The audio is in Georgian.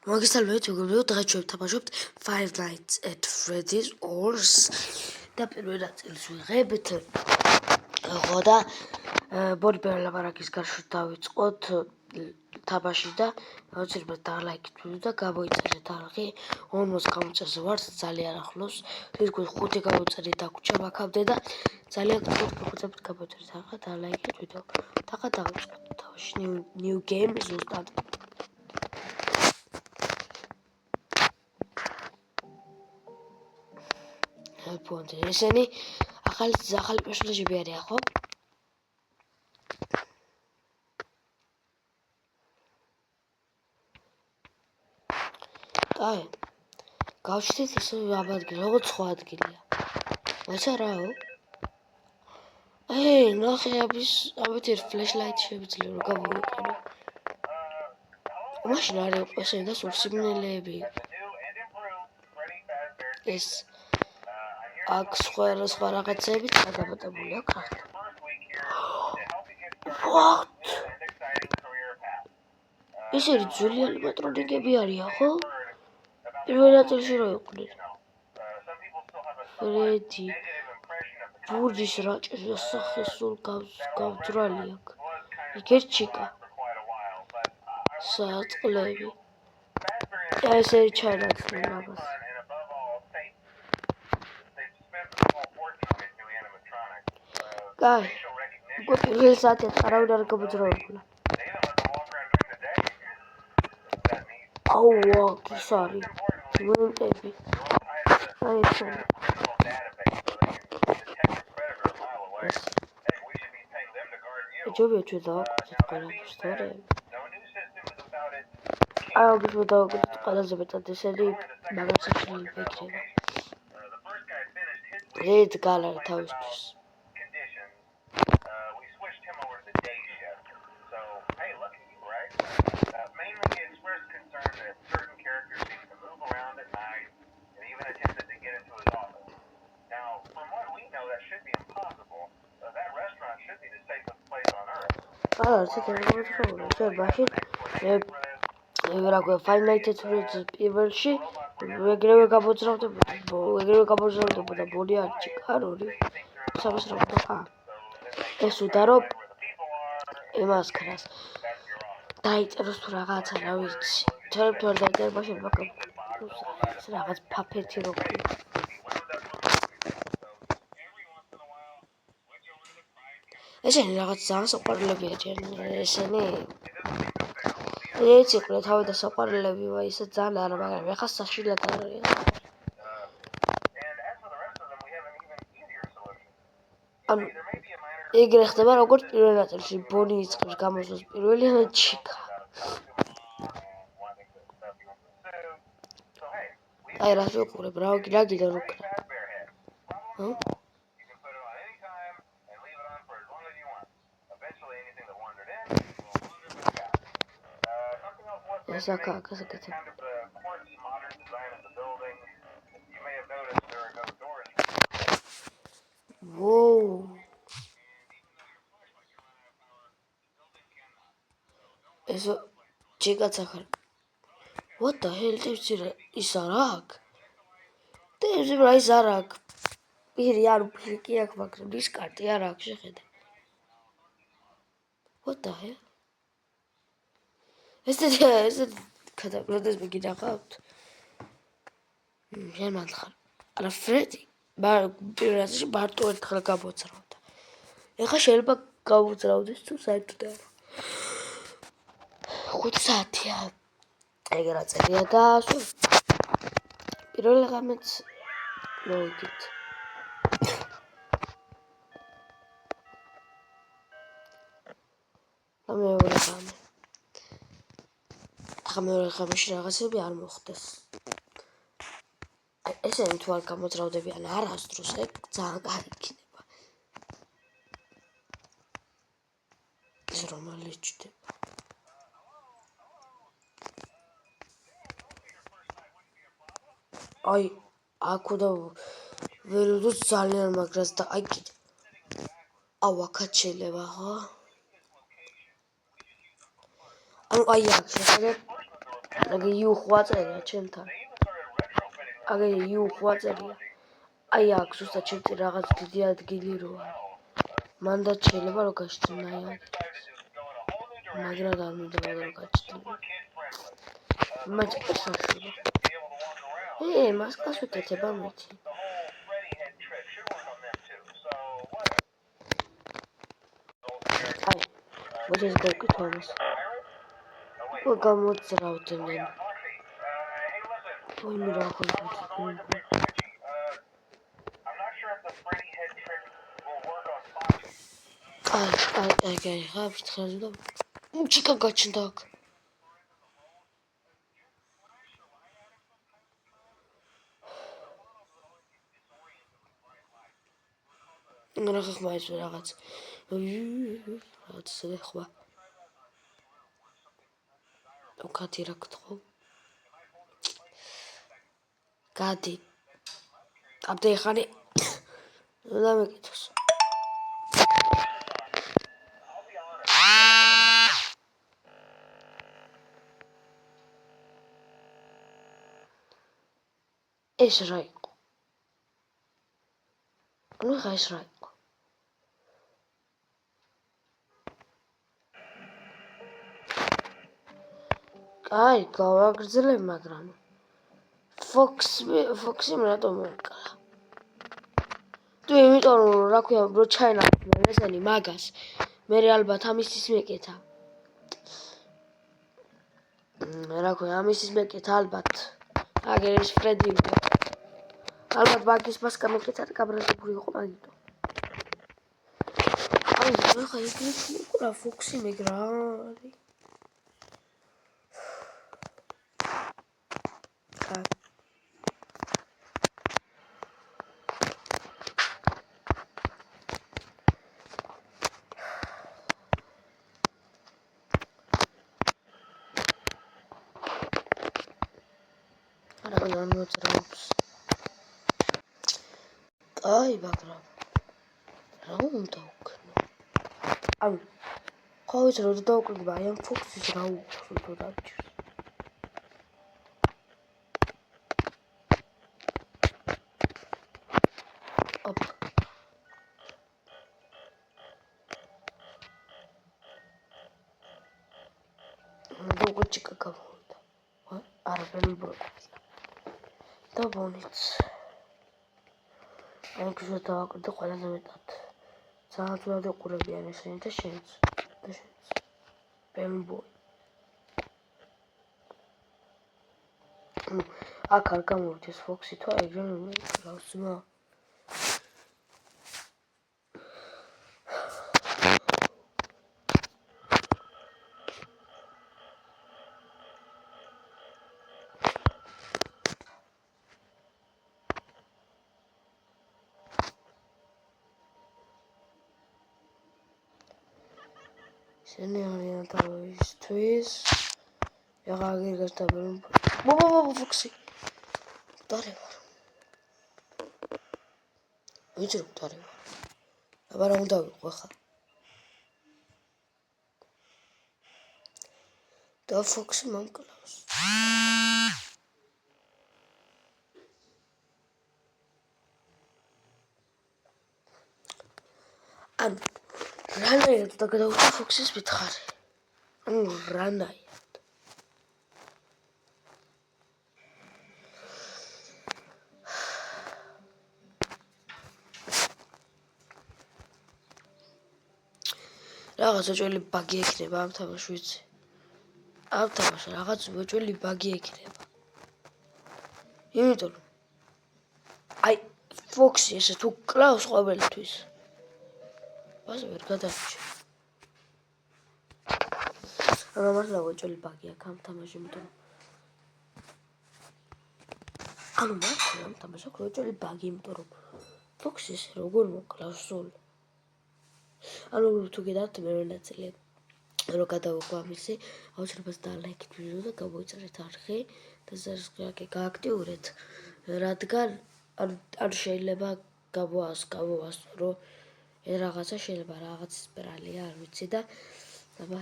მოგესალმებით, მეგობრებო, დღეს ჩვენ ვთამაშობთ Five Nights at Freddy's ორს და პირველ ნაწილს ვიღებთ. ხო და ბორბერ ლაპარაკის გარშემო დავიწყოთ თამაში და აუცილებლად დალაიქით ვიდეო და გამოიწერეთ არხი 40 გამოწერზე ვართ ძალიან ახლოს. თითქოს 5 გამოწერი დაგვრჩა მაქამდე და ძალიან გთხოვთ მოგწებთ გამოიწერეთ არხი და დალაიქით ვიდეო. და დავიწყოთ თამაში new game ზუსტად. Punti. Eseni ახალი პერსონაჟები არიან, ხო? აი, გავშთით ისე ამ ადგილ, როგორც სხვა ადგილია. მოიცა რაო? ნახე ამით ერთ ფლეშლაით შევიძლია რომ გამოვიყენო. მაშინ არის ესენი და სულ სიმნელეები. ეს აქ სხვა რაღაცები გადაბატებული აქვს. What? ისინი ძველი პატრონიკები არიან, ხო? პირველ ნაწილში რა იყვნენ? ფრედი ბურჯის რაჭის სახე სულ გავძრალი აქვს. იქ ჩიკა. საწყლები. ესე ჩანაცვლენ ამას. Guy, უკვე პირველ საათი არავინ არ გამოძრავებულა. აუა, ის არის. მონტები. აი ეს. ჯობია ჩვენ დავაკეთოთ ყველაფერს, თორე. აი, უბიხო დავაკეთოთ ყველაზე მეტად ესენი მაგაცი იქნება. რედ გალარ თავისთვის. Five Nights at Freddy's პირველში ეგრევე გამოძრავდებოდა ბონი არჩი კარორი სამსრაფო ეს უდარო იმას ქრას დაიწეროს თუ რაღაცა რა ვიცი თორემ დაიწერება შეიძლება ეს რაღაც ფაფეთი როგორი ესენი რაღაც ძალიან საყვარლები არიან ესენი ეს იყო თავი და საყვარლები ვაი ისე ძალიან არა მაგრამ ეხა საშილად არიან ანუ ეგრე ხდება როგორც პირველ ნაწილში ბონი იწყებს გამოსვლას პირველი ჩიკა აი რა ვიყურებ რა გიდა რუკრა ეს აკაკას აკეთებ Whoa. Eso chica tsakar. What the hell is arak? There's a rice arak. Here yaar pliki ak magram discard arak shekheda. What the hell? Is it kada brothers begin out? German khar. Ala Freddy. პირველში მარტო ერთხელ გამოძრავდა. ეხლა შეიძლება გამოძრავდეს თუ საერთოდ არა. 5 საათია. ეგ რა წერია და სულ. პირველ ღამეც მოვიგეთ. მეორე ღამე. მეორე ღამეში რაღაცები არ მოხდეს. ესენი თუ არ გამოძრავდებიან არასდროს ეგ ძალიან კარგი იქნება. ეს რომელი ჩდება. აი, აქ და ველოდოს ძალიან მაგრას და აი კიდე. აუ, აქაც შეიძლება, ხო? ანუ აი აქ შეხედე აგე იუ წერია ჩემთან. აგე იუ წერია. აი აქ ზუსტად ჩემი რაღაც დიდი ადგილი რო არის. მანდაც შეიძლება რომ გაჩნდა აი. მაგრამ არ მინდა რომ გაჩნდა. მაჭყეს საშუალო. მასკას ვიკეთება მეთი. აი, მოდი ეს გავკეთო ამას. გამოძრავდნენ. ვინმე რა ხონდა. აი, ხაფრთხილ და ჩიკა გაჩნდა აქ. რა ხმა ის რაღაც. რაღაც ხმა. უკათი რა გთხოვ. გადი. აბდე ხანი. და მეკითხოს. ეს რა იყო? ნუ ეს რა იყო? აი, გავაგრძელებ, მაგრამ ფოქსი რატომ მოკლა? თუ იმიტომ რომ რა ქვია, რო ჩაენახა ესენი მაგას. მე ალბათ ამისთვის მეკეთა. რა ქვია, ამისთვის მეკეთა ალბათ. აგერ ეს ფრედი იყო. ალბათ მაგის მასკა მეკეთა და გაბრაზებული იყო მაგიტო. აი, ხა იქ რა ფოქსი მეგრა არის. აი, მაგრამ რა უნდა ვქნო? ანუ ხო ის რო დავკრიბა აი ამ ფოქსის რა უყურს თუ დაჭირს. ოპ. დოგოჩიკა გავხოდა. არა ბელბროკს. და ბონიც. აი გზა დავაკრდი ყველაზე მეტად. ძალიან ძველი ყურებიან ესენი და შენც. ბელბოი. აქ არ გამოვიდეს ფოქსი თუ ეგრე გავს. შენი არიან თავისთვის. ეხლა აგერ გასტაბილებ. ფოქსი. დარე ვარ. ვიცი რომ დარე ვარ. აბა რა უნდა ვიყო ხა? და ფოქსი მომკლავს. ანუ რანაირად და გადავუხო ფოქსის მითხარი. ანუ რანაირად. რაღაც უჭველი ბაგი ექნება ამ თამაშს ვიცი. ამ თამაშს რაღაც უჭველი ბაგი ექნება. იმიტომ რომ აი ფოქსი ესე თუ კლავს ყოველთვის. ასე ვერ გადარჩი. ანუ მართლა უჭველი ბაგი აქვს ამ თამაშში, იმიტომ რომ ანუ მართლა ამ თამაშში აქვს უჭველი ბაგი, იმიტომ რომ ფოქსი ესე როგორ მოკლავს სულ. ანუ თუ გიდათ მე ნაწილი რო გადავუხო ამისი, აუცილებლად დალაიქით ვიდეო და გამოიწერეთ არხი და ზარზღაკი გააქტიურეთ, რადგან არ შეიძლება გავასწრო ეს რაღაცა შეიძლება რაღაც სპირალია, არ ვიცი და აბა